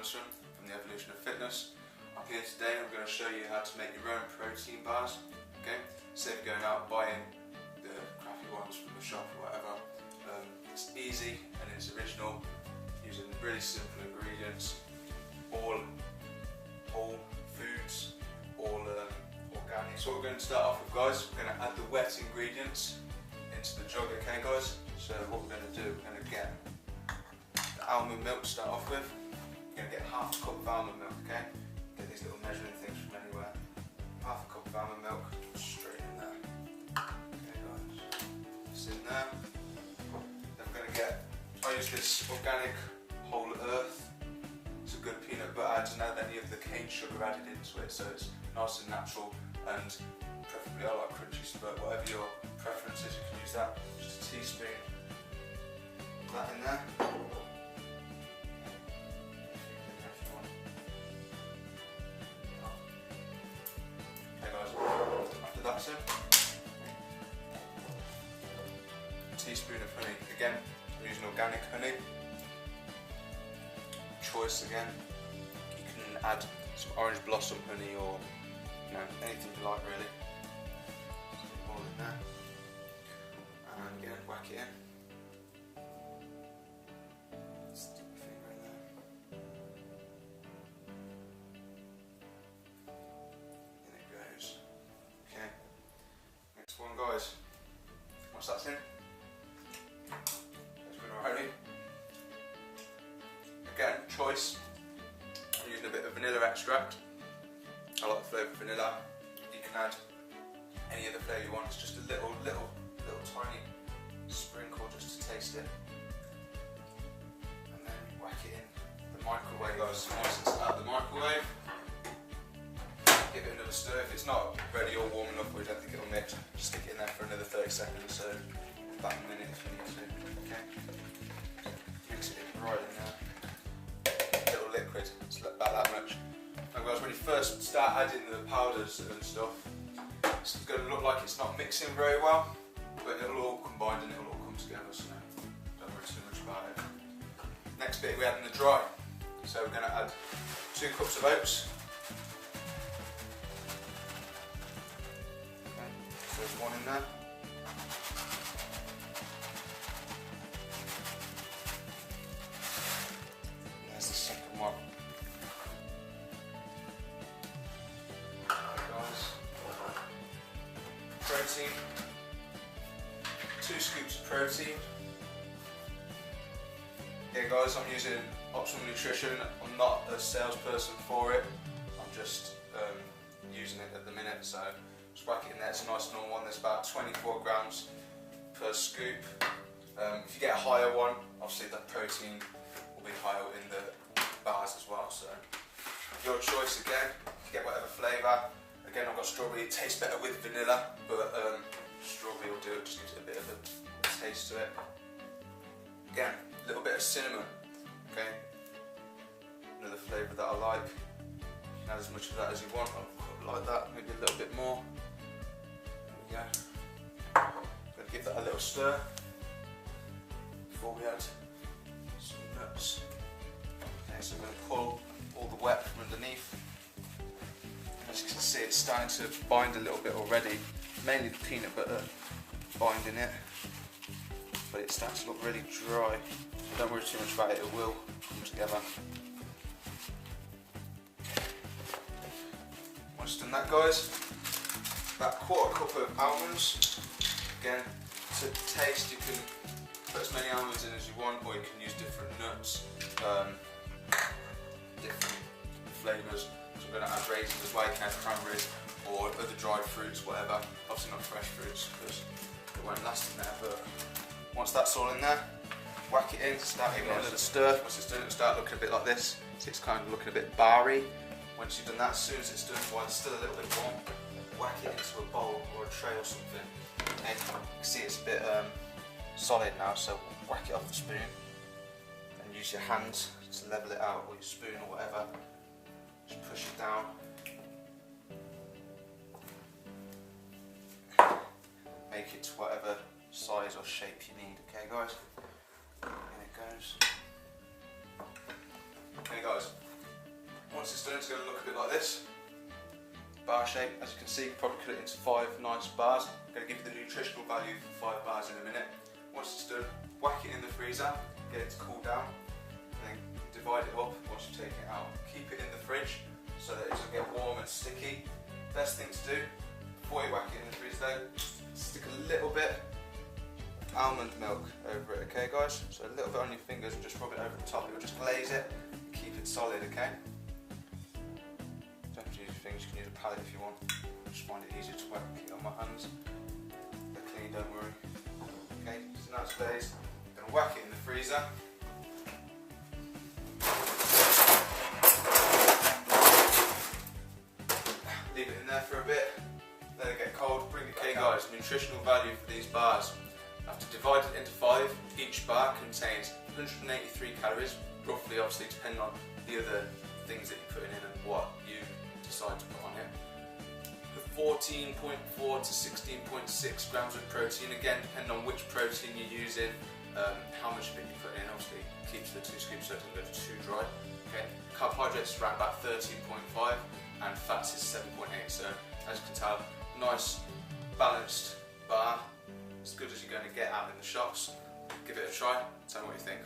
from the Evolution of Fitness. I'm here today. I'm going to show you how to make your own protein bars. Okay, instead of going out buying the crappy ones from the shop or whatever, it's easy and it's original, using really simple ingredients, all foods, all organic. So what we're going to start off with, guys, we're going to add the wet ingredients into the jug. Okay, guys. So what we're going to do, we're going to get the almond milk to start off with. We're going to get half a cup of almond milk, okay? Get these little measuring things from anywhere. Half a cup of almond milk, straight in there. Okay, guys. It's in there. Then we're going to get, I use this organic whole earth. It's a good peanut butter. I don't add any of the cane sugar added into it, so it's nice and natural, and preferably I like crunchy, but whatever your preference is, you can use that. Just a teaspoon. That in there. Okay guys, after that's in, a teaspoon of honey. Again, I'm using organic honey. Choice again. You can add some orange blossom honey or anything you like really. All in there. And again, whack it in. Stick my finger in there. In it goes. Okay. Next one, guys. Once that's in, that's been already. Again, choice. I'm using a bit of vanilla extract. I like the flavour of vanilla. You can add any other flavour you want. It's just a little tiny sprinkle just to taste it. Whack it in the microwave, guys. Once it's out of the microwave, give it another stir. If it's not ready or warm enough, or you don't think it'll mix, just stick it in there for another 30 seconds, so about a minute if you need to. Okay. Mix it in right in there. Little liquid, it's about that much. Now, guys, when you first start adding the powders and stuff, it's going to look like it's not mixing very well, but it'll all combine and it'll all come together. So don't worry too much about it. Next bit we add in the dry. So we're going to add 2 cups of oats. Okay, so there's one in there. And there's the second one. Okay, guys. Protein. 2 scoops of protein. Yeah guys, I'm using Optimal Nutrition. I'm not a salesperson for it. I'm just using it at the minute, so just whack it in there. It's a nice normal one. There's about 24 grams per scoop. If you get a higher one, obviously the protein will be higher in the bars as well. So your choice again. You get whatever flavour. Again, I've got strawberry. It tastes better with vanilla, but strawberry will do it. Just gives it a bit of a taste to it. Again, a little bit of cinnamon, okay, another flavour that I like. You can add as much of that as you want. I'll put it like that, maybe a little bit more. There we go. I'm going to give that a little stir before we add some nuts. Okay, so I'm going to pull all the wet from underneath. As you can see, it's starting to bind a little bit already, mainly the peanut butter binding it. But it's starting to look really dry. Don't worry too much about it, it will come together. Once done that, guys, about 1/4 cup of almonds. Again, to taste, you can put as many almonds in as you want, or you can use different nuts, different flavours. So we're going to add raisins as well, you can add cranberries, or other dried fruits, whatever. Obviously not fresh fruits, because it won't last in there, but once that's all in there, whack it in, start giving it a little stir. Once it's done, it'll start looking a bit like this. So it's kind of looking a bit barry. Once you've done that, as soon as it's done, while it's still a little bit warm, whack it into a bowl or a tray or something. And you can see it's a bit solid now, so whack it off the spoon. And use your hands to level it out, or your spoon or whatever. Just push it down. Make it to whatever size or shape you need, okay guys? In it goes. Okay guys, Once it's done, it's going to look a bit like this. Bar shape, as you can see, probably cut it into 5 nice bars. I'm going to give you the nutritional value for 5 bars in a minute. Once it's done, whack it in the freezer, get it to cool down, and then divide it up once you take it out. Keep it in the fridge so that it doesn't get warm and sticky. Best thing to do, before you whack it in the freezer though, stick a little bit almond milk over it, okay guys? So a little bit on your fingers and just rub it over the top. It will just glaze it, keep it solid, okay? Don't have to use your fingers, you can use a palette if you want. I just find it easier to whack it on my hands. They're clean, don't worry. Okay, so now it's glazed. I'm going to whack it in the freezer. Leave it in there for a bit, let it get cold, bring it back out. Guys, nutritional value for these bars. After divide it into 5, each bar contains 183 calories, roughly obviously depending on the other things that you're putting in and what you decide to put on it. The 14.4 to 16.6 grams of protein, again depending on which protein you're using, how much of it you put in, obviously keeps the 2 scoops so it doesn't go too dry. Okay. Carbohydrates around about 13.5 and fats is 7.8, so as you can tell, nice balanced bar, as good as you're going to get out in the shops. Give it a try, tell me what you think.